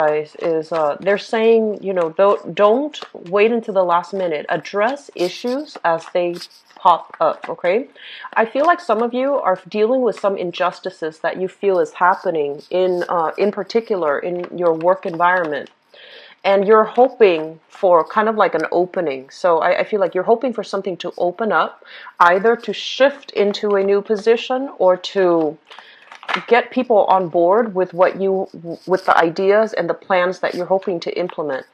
guys, is they're saying, don't wait until the last minute. Address issues as they pop up, okay? I feel like some of you are dealing with some injustices that you feel is happening in particular in your work environment. And you're hoping for kind of like an opening. So I feel like you're hoping for something to open up, either to shift into a new position or to get people on board with with the ideas and the plans that you're hoping to implement.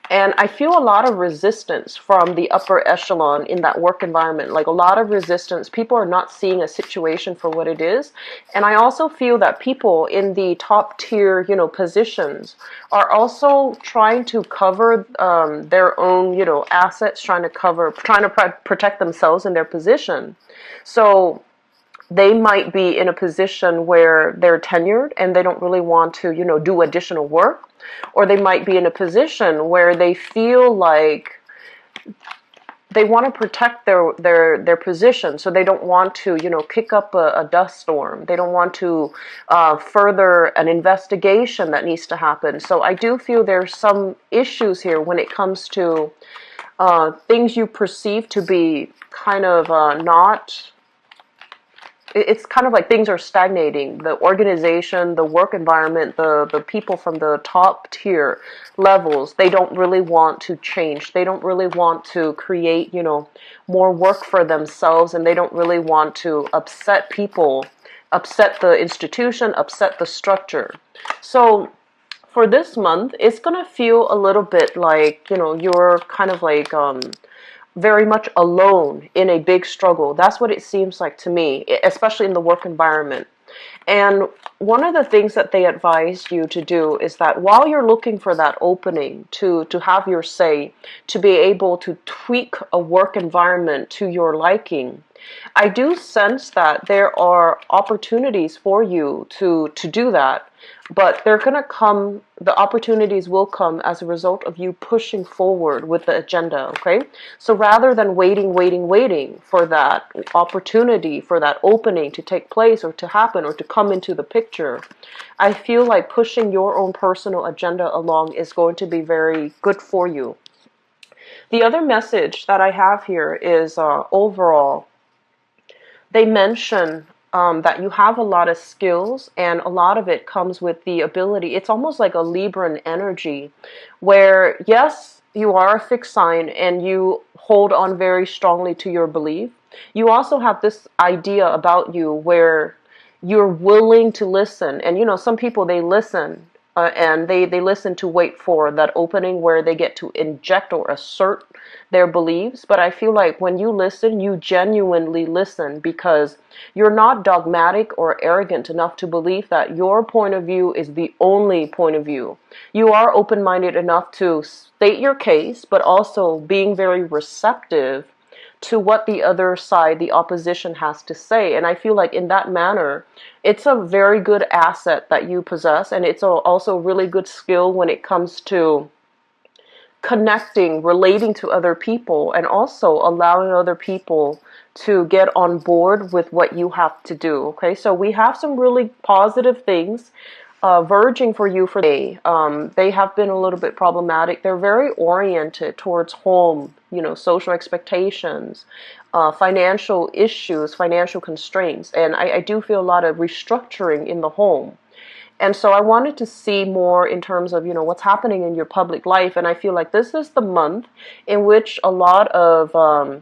And I feel a lot of resistance from the upper echelon in that work environment, like a lot of resistance. People are not seeing a situation for what it is. And I also feel that people in the top tier, positions are also trying to cover their own, assets, trying to protect themselves in their position. So they might be in a position where they're tenured and they don't really want to, do additional work. Or they might be in a position where they feel like they want to protect their position, so they don't want to, kick up a dust storm. They don't want to further an investigation that needs to happen. So I do feel there's some issues here when it comes to things you perceive to be kind of not. It's kind of like things are stagnating. The organization, the work environment, the people from the top tier levels, they don't really want to change. They don't really want to create, more work for themselves, and they don't really want to upset people, upset the institution, upset the structure. So for this month, it's going to feel a little bit like, you're kind of like very much alone in a big struggle. That's what it seems like to me, especially in the work environment. And one of the things that they advise you to do is that while you're looking for that opening to have your say, to be able to tweak a work environment to your liking, I do sense that there are opportunities for you to do that. But they're going to come, the opportunities will come as a result of you pushing forward with the agenda, okay? So rather than waiting for that opportunity, for that opening to take place or to happen or to come into the picture, I feel like pushing your own personal agenda along is going to be very good for you. The other message that I have here is overall, they mention that you have a lot of skills, and a lot of it comes with the ability. It's almost like a Libran energy where, yes, you are a fixed sign and you hold on very strongly to your belief. You also have this idea about you where you're willing to listen. And, some people, they listen. And they listen to wait for that opening where they get to inject or assert their beliefs. But I feel like when you listen, you genuinely listen because you're not dogmatic or arrogant enough to believe that your point of view is the only point of view. You are open-minded enough to state your case, but also being very receptive to what the other side, the opposition, has to say. And I feel like in that manner, it's a very good asset that you possess, and it's also a really good skill when it comes to connecting, relating to other people, and also allowing other people to get on board with what you have to do. Okay, so we have some really positive things verging for you for the day. They have been a little bit problematic. They're very oriented towards home, social expectations, financial issues, financial constraints. And I do feel a lot of restructuring in the home. And so I wanted to see more in terms of, what's happening in your public life. And I feel like this is the month in which a lot of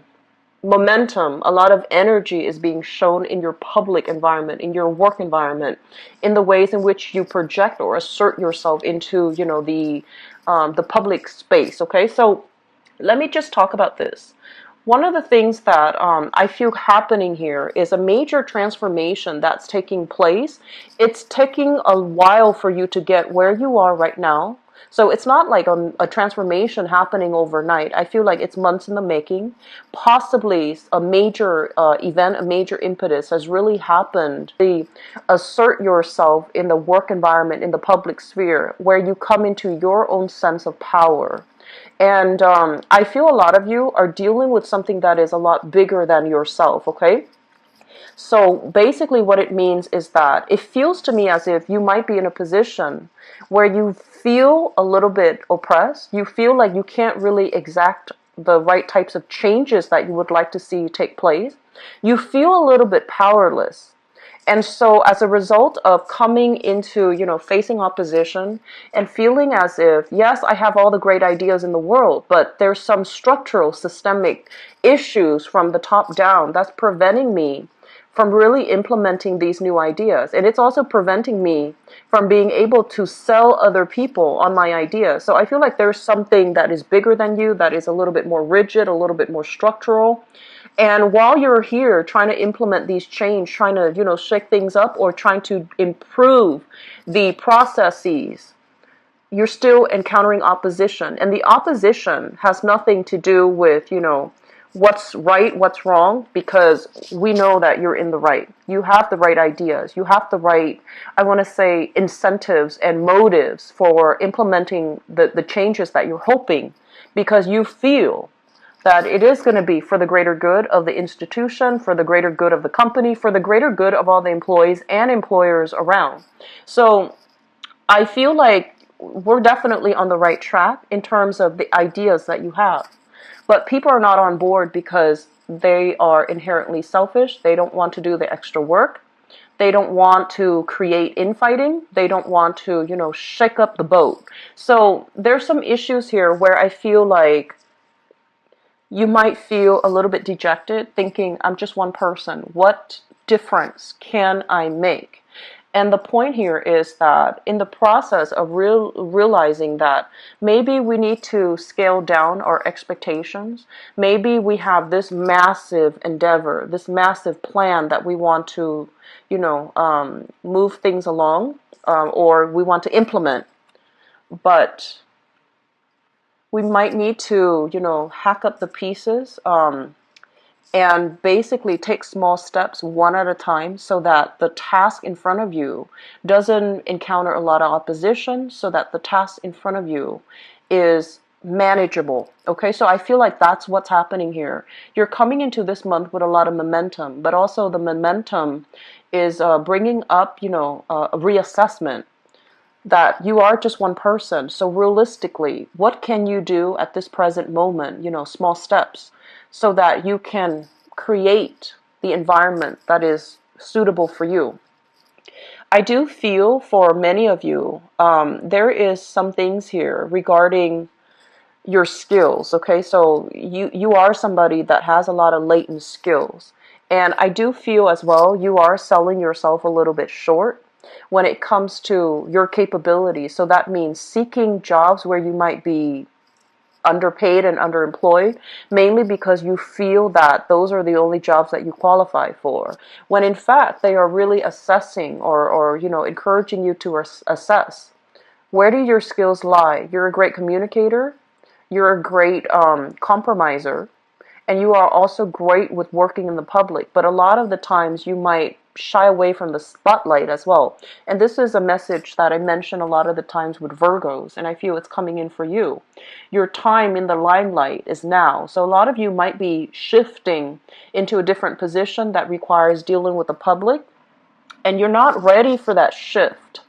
momentum, a lot of energy is being shown in your public environment, in your work environment, in the ways in which you project or assert yourself into, the public space. Okay, so let me just talk about this. One of the things that I feel happening here is a major transformation that's taking place. It's taking a while for you to get where you are right now. So it's not like a transformation happening overnight. I feel like it's months in the making. Possibly a major event, a major impetus has really happened. Assert yourself in the work environment, in the public sphere, where you come into your own sense of power. And I feel a lot of you are dealing with something that is a lot bigger than yourself, okay? So basically what it means is that it feels to me as if you might be in a position where you feel a little bit oppressed. You feel like you can't really exact the right types of changes that you would like to see take place. You feel a little bit powerless. And so as a result of coming into, facing opposition and feeling as if, yes, I have all the great ideas in the world, but there's some structural, systemic issues from the top down that's preventing me from really implementing these new ideas. And it's also preventing me from being able to sell other people on my ideas. So I feel like there's something that is bigger than you, that is a little bit more rigid, a little bit more structural. And while you're here trying to implement these change, trying to, shake things up or trying to improve the processes, you're still encountering opposition. And the opposition has nothing to do with, what's right, what's wrong, because we know that you're in the right. You have the right ideas. You have the right, I want to say, incentives and motives for implementing the changes that you're hoping, because you feel that it is going to be for the greater good of the institution, for the greater good of the company, for the greater good of all the employees and employers around. So I feel like we're definitely on the right track in terms of the ideas that you have. But people are not on board because they are inherently selfish. They don't want to do the extra work. They don't want to create infighting. They don't want to, shake up the boat. So there's some issues here where I feel like you might feel a little bit dejected, thinking, I'm just one person. What difference can I make? And the point here is that in the process of realizing that maybe we need to scale down our expectations, maybe we have this massive endeavor, this massive plan that we want to, move things along, or we want to implement, but we might need to, hack up the pieces, and basically take small steps one at a time so that the task in front of you doesn't encounter a lot of opposition, so that the task in front of you is manageable. Okay, so I feel like that's what's happening here. You're coming into this month with a lot of momentum, but also the momentum is bringing up, a reassessment that you are just one person. So realistically, what can you do at this present moment, small steps, so that you can create the environment that is suitable for you. I do feel for many of you, there is some things here regarding your skills, okay? So you are somebody that has a lot of latent skills. And I do feel as well, you are selling yourself a little bit short when it comes to your capabilities. So that means seeking jobs where you might be underpaid and underemployed, mainly because you feel that those are the only jobs that you qualify for, when in fact they are really assessing or encouraging you to assess, where do your skills lie? You're a great communicator, you're a great compromiser, and you are also great with working in the public, but a lot of the times you might shy away from the spotlight as well. And this is a message that I mention a lot of the times with Virgos, and I feel it's coming in for you. Your time in the limelight is now. So a lot of you might be shifting into a different position that requires dealing with the public, and you're not ready for that shift.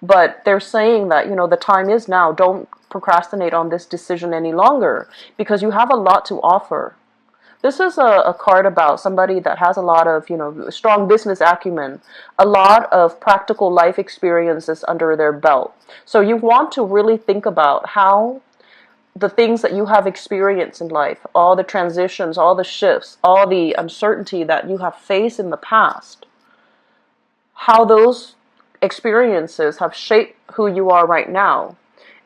But they're saying that, the time is now. Don't procrastinate on this decision any longer, because you have a lot to offer. This is a card about somebody that has a lot of, strong business acumen, a lot of practical life experiences under their belt. So you want to really think about how the things that you have experienced in life, all the transitions, all the shifts, all the uncertainty that you have faced in the past, how those experiences have shaped who you are right now,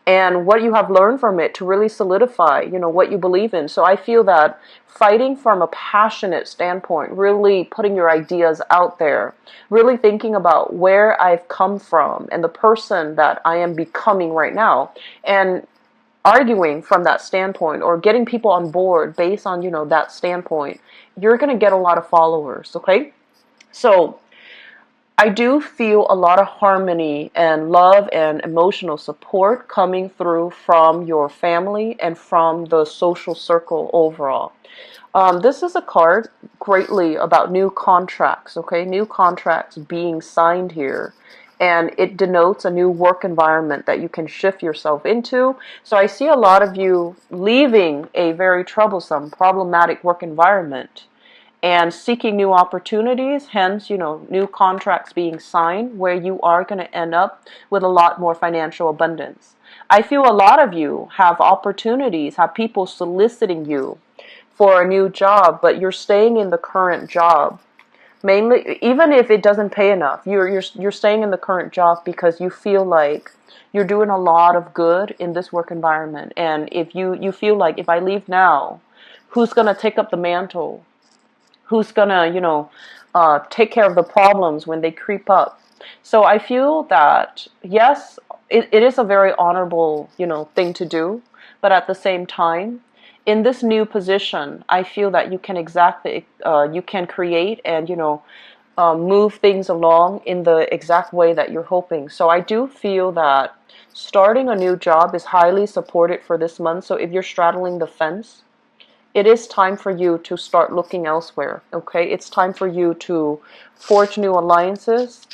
and what you have learned from it to really solidify, what you believe in. So I feel that fighting from a passionate standpoint, really putting your ideas out there, really thinking about where I've come from and the person that I am becoming right now, and arguing from that standpoint, or getting people on board based on, that standpoint, you're going to get a lot of followers, okay? So I do feel a lot of harmony and love and emotional support coming through from your family and from the social circle overall. This is a card greatly about new contracts, okay? New contracts being signed here. And it denotes a new work environment that you can shift yourself into. So I see a lot of you leaving a very troublesome, problematic work environment and seeking new opportunities, hence, new contracts being signed where you are going to end up with a lot more financial abundance. I feel a lot of you have opportunities, have people soliciting you for a new job, but you're staying in the current job. Mainly, even if it doesn't pay enough, you're staying in the current job because you feel like you're doing a lot of good in this work environment. And if you feel like, if I leave now, who's going to take up the mantle? Who's gonna, take care of the problems when they creep up? So I feel that, yes, it is a very honorable, thing to do, but at the same time, in this new position, I feel that you can create and, move things along in the exact way that you're hoping. So I do feel that starting a new job is highly supported for this month. So if you're straddling the fence, it is time for you to start looking elsewhere, okay? It's time for you to forge new alliances,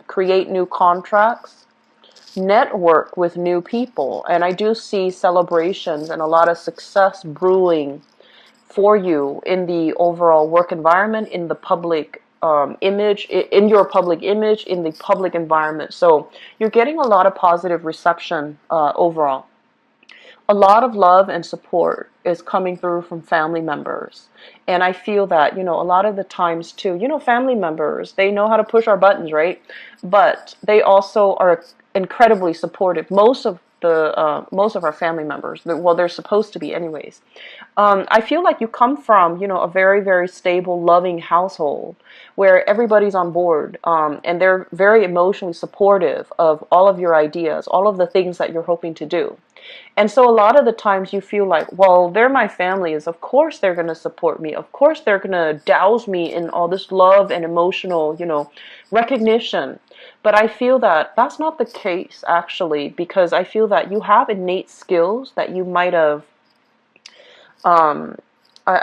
create new contracts, network with new people. And I do see celebrations and a lot of success brewing for you in the overall work environment, in the public image, in your public image, in the public environment. So you're getting a lot of positive reception overall. A lot of love and support is coming through from family members. And I feel that, a lot of the times too, family members, they know how to push our buttons, right? But they also are incredibly supportive. Most of our family members, well, they're supposed to be anyways. I feel like you come from, a very, very stable, loving household where everybody's on board, and they're very emotionally supportive of all of your ideas, all of the things that you're hoping to do. And so a lot of the times you feel like, well, they're my family, is of course they're going to support me. Of course they're going to douse me in all this love and emotional, recognition. But I feel that that's not the case, actually, because I feel that you have innate skills that you might have, I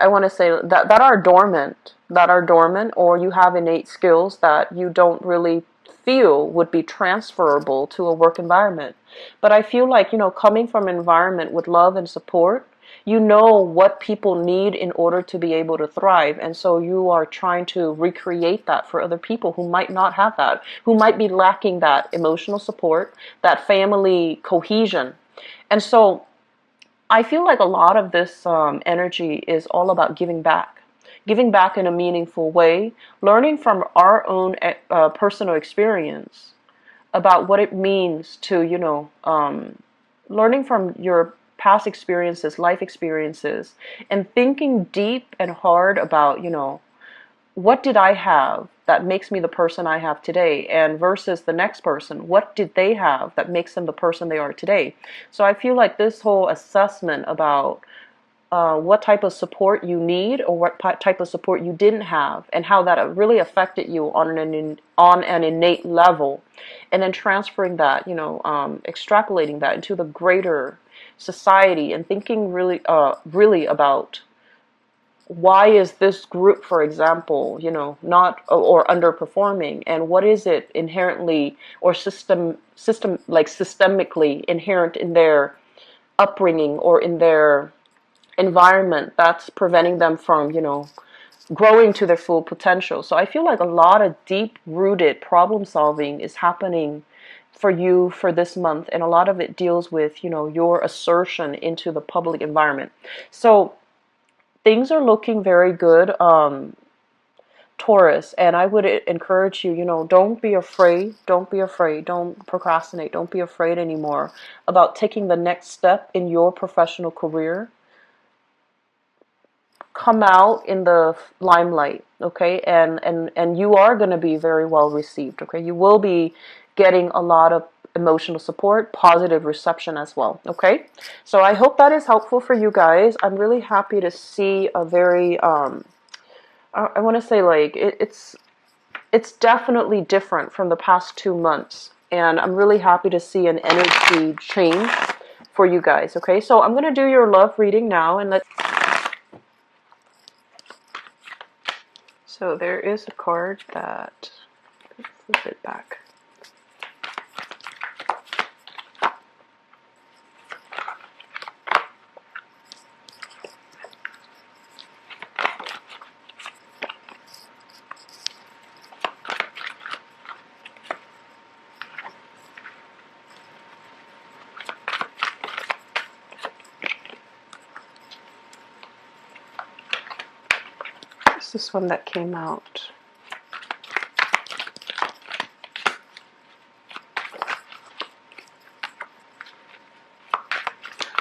want to say that are dormant, or you have innate skills that you don't really feel would be transferable to a work environment. But I feel like, coming from an environment with love and support, you know what people need in order to be able to thrive. And so you are trying to recreate that for other people who might not have that, who might be lacking that emotional support, that family cohesion. And so I feel like a lot of this energy is all about giving back in a meaningful way, learning from our own personal experience about what it means to, learning from your past experiences, life experiences, and thinking deep and hard about, what did I have that makes me the person I have today? And versus the next person, what did they have that makes them the person they are today? So I feel like this whole assessment about what type of support you need or what type of support you didn't have and how that really affected you on an innate level, and then transferring that, extrapolating that into the greater society and thinking really about why is this group, for example, not or underperforming, and what is it inherently or systemically inherent in their upbringing or in their environment that's preventing them from, growing to their full potential. So I feel like a lot of deep-rooted problem solving is happening for you for this month, and a lot of it deals with, your assertion into the public environment. So things are looking very good, Taurus, and I would encourage you, don't be afraid, don't procrastinate, don't be afraid anymore about taking the next step in your professional career. Come out in the limelight, okay? And you are going to be very well received, okay? You will be getting a lot of emotional support, positive reception as well, okay? So I hope that is helpful for you guys. I'm really happy to see a very, I want to say, like, it's it's definitely different from the past 2 months. And I'm really happy to see an energy change for you guys. Okay, so I'm going to do your love reading now. And let's. So there is a card that. Let's flip it back. This one that came out.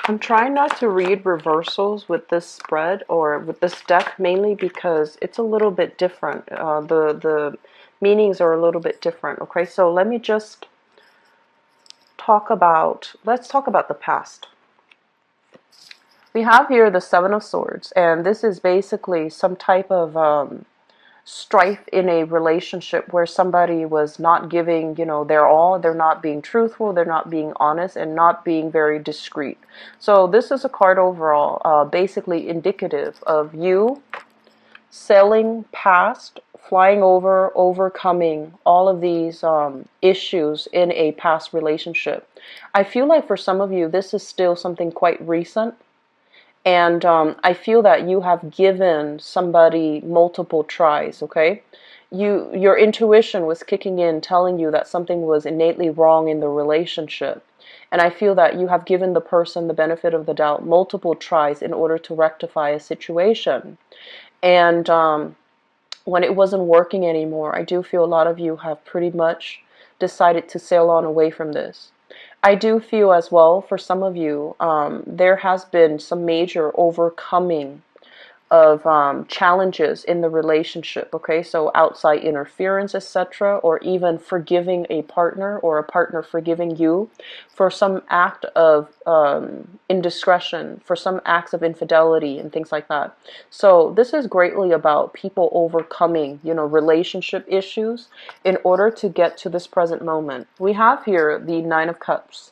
I'm trying not to read reversals with this spread or with this deck, mainly because it's a little bit different. The meanings are a little bit different. Okay, so let me just let's talk about the past. We have here the Seven of Swords, and this is basically some type of strife in a relationship where somebody was not giving, their all. They're not being truthful, they're not being honest, and not being very discreet. So this is a card overall, basically indicative of you sailing past, flying over, overcoming all of these issues in a past relationship. I feel like for some of you, this is still something quite recent. And I feel that you have given somebody multiple tries, okay? Your intuition was kicking in, telling you that something was innately wrong in the relationship. And I feel that you have given the person the benefit of the doubt multiple tries in order to rectify a situation. And when it wasn't working anymore, I do feel a lot of you have pretty much decided to sail on away from this. I do feel as well, for some of you, there has been some major overcoming of challenges in the relationship, okay? So outside interference, etc., or even forgiving a partner or a partner forgiving you for some act of indiscretion, for some acts of infidelity and things like that. So this is greatly about people overcoming, relationship issues in order to get to this present moment. We have here the Nine of Cups.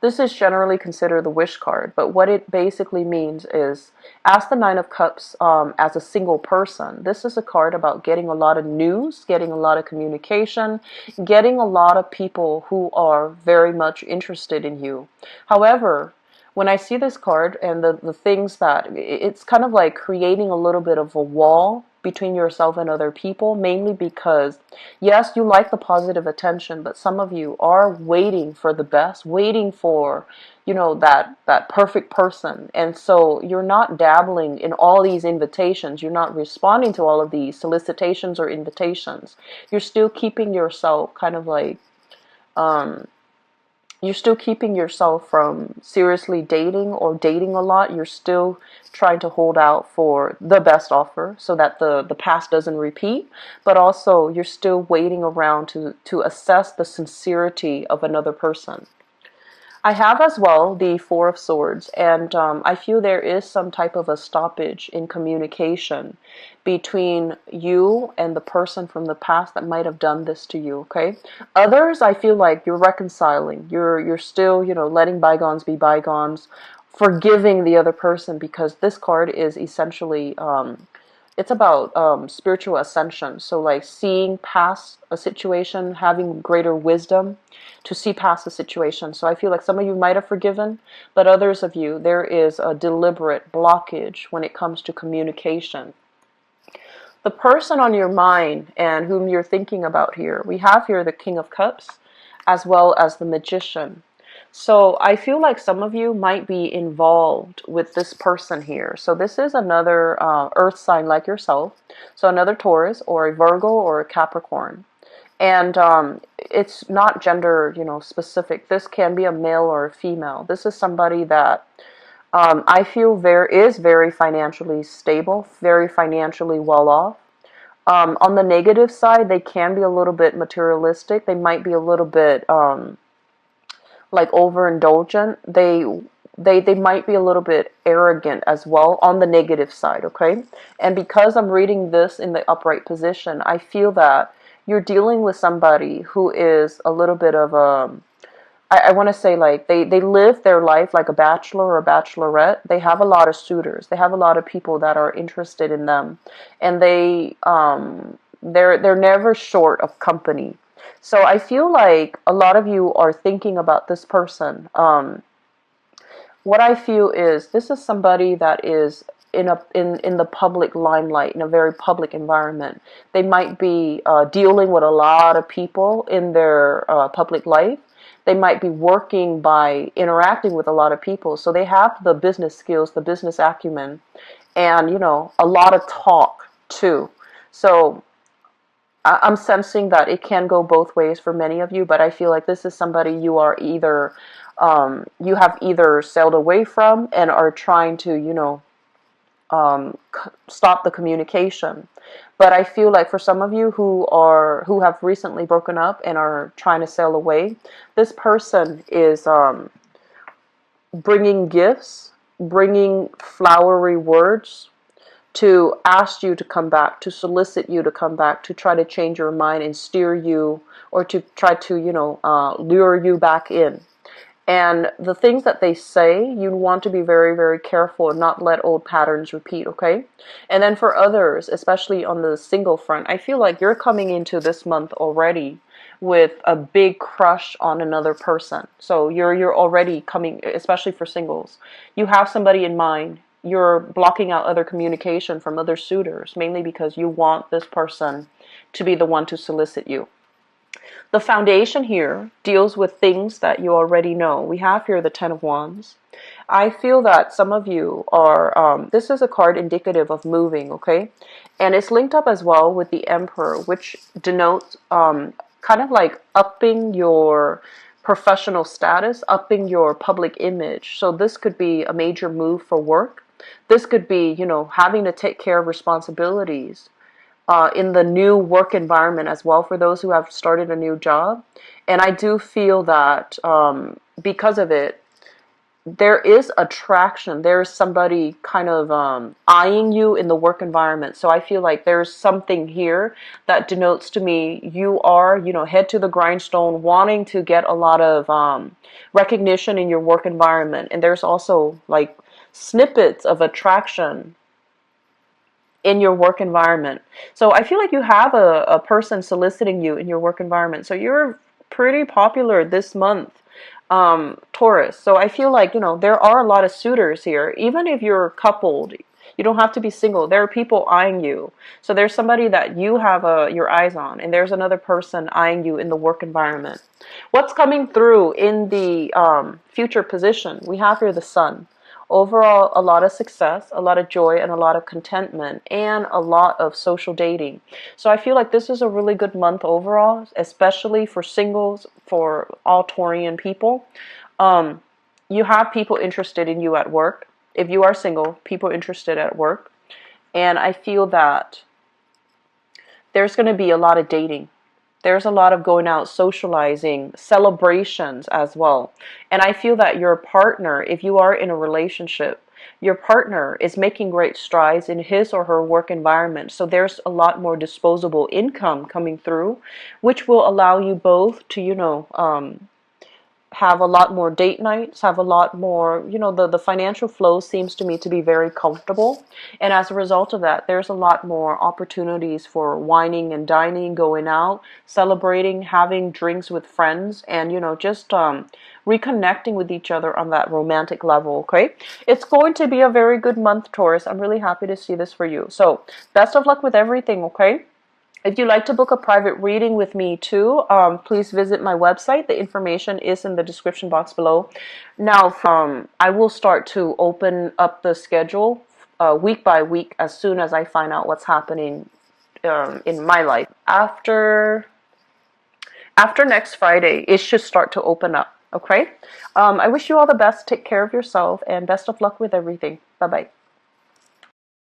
This is generally considered the wish card, but what it basically means is, as the Nine of Cups, as a single person, this is a card about getting a lot of news, getting a lot of communication, getting a lot of people who are very much interested in you. However, when I see this card and the things that, it's kind of like creating a little bit of a wall between yourself and other people, mainly because, yes, you like the positive attention, but some of you are waiting for the best, waiting for, that perfect person. And so you're not dabbling in all these invitations. You're not responding to all of these solicitations or invitations. You're still keeping yourself kind of like, you're still keeping yourself from seriously dating or dating a lot. You're still trying to hold out for the best offer so that the past doesn't repeat. But also, you're still waiting around to assess the sincerity of another person. I have as well the Four of Swords, and I feel there is some type of a stoppage in communication between you and the person from the past that might have done this to you, okay? Others, I feel like you're reconciling. You're still, letting bygones be bygones, forgiving the other person, because this card is essentially it's about spiritual ascension. So like seeing past a situation, having greater wisdom to see past the situation. So I feel like some of you might have forgiven, but others of you, there is a deliberate blockage when it comes to communication. The person on your mind and whom you're thinking about here, we have here the King of Cups as well as the Magician. So I feel like some of you might be involved with this person here. So this is another earth sign like yourself. So another Taurus or a Virgo or a Capricorn. And it's not gender, specific. This can be a male or a female. This is somebody that I feel is very financially stable, very financially well off. On the negative side, they can be a little bit materialistic. They might be a little bit like overindulgent. They they might be a little bit arrogant as well on the negative side, okay? And because I'm reading this in the upright position, I feel that you're dealing with somebody who is a little bit of a, I want to say like they live their life like a bachelor or a bachelorette. They have a lot of suitors. They have a lot of people that are interested in them, and they're never short of company. So I feel like a lot of you are thinking about this person. What I feel is this is somebody that is in the public limelight, in a very public environment. They might be dealing with a lot of people in their public life. They might be working by interacting with a lot of people. So they have the business skills, the business acumen, and a lot of talk too. So I'm sensing that it can go both ways for many of you, but I feel like this is somebody you are either you have either sailed away from and are trying to stop the communication. But I feel like for some of you who have recently broken up and are trying to sail away, this person is bringing gifts, bringing flowery words to ask you to come back, to solicit you to come back, to try to change your mind and steer you, or to try to lure you back in. And the things that they say, you want to be very, very careful and not let old patterns repeat, okay? And then for others, especially on the single front, I feel like you're coming into this month already with a big crush on another person. So you're already coming, especially for singles. You have somebody in mind. You're blocking out other communication from other suitors, mainly because you want this person to be the one to solicit you. The foundation here deals with things that you already know. We have here the Ten of Wands. I feel that some of you are, this is a card indicative of moving, okay? And it's linked up as well with the Emperor, which denotes kind of like upping your professional status, upping your public image. So this could be a major move for work. This could be, having to take care of responsibilities in the new work environment as well for those who have started a new job. And I do feel that because of it, there is attraction. There's somebody kind of eyeing you in the work environment. So I feel like there's something here that denotes to me you are, head to the grindstone, wanting to get a lot of recognition in your work environment. And there's also like snippets of attraction in your work environment. So I feel like you have a person soliciting you in your work environment. So you're pretty popular this month, Taurus. So I feel like, there are a lot of suitors here. Even if you're coupled, you don't have to be single. There are people eyeing you. So there's somebody that you have your eyes on, and there's another person eyeing you in the work environment. What's coming through in the future position? We have here the Sun. Overall, a lot of success, a lot of joy, and a lot of contentment, and a lot of social dating. So I feel like this is a really good month overall, especially for singles, for all Taurian people. You have people interested in you at work. If you are single, people interested at work. And I feel that there's going to be a lot of dating. There's a lot of going out, socializing, celebrations as well. And I feel that your partner, if you are in a relationship, your partner is making great strides in his or her work environment. So there's a lot more disposable income coming through, which will allow you both to, have a lot more date nights, have a lot more, the financial flow seems to me to be very comfortable. And as a result of that, there's a lot more opportunities for wining and dining, going out, celebrating, having drinks with friends, and, just reconnecting with each other on that romantic level, okay? It's going to be a very good month, Taurus. I'm really happy to see this for you. So best of luck with everything, okay? If you'd like to book a private reading with me too, please visit my website. The information is in the description box below. Now, I will start to open up the schedule week by week as soon as I find out what's happening in my life. After next Friday, it should start to open up, okay? I wish you all the best. Take care of yourself, and best of luck with everything. Bye-bye.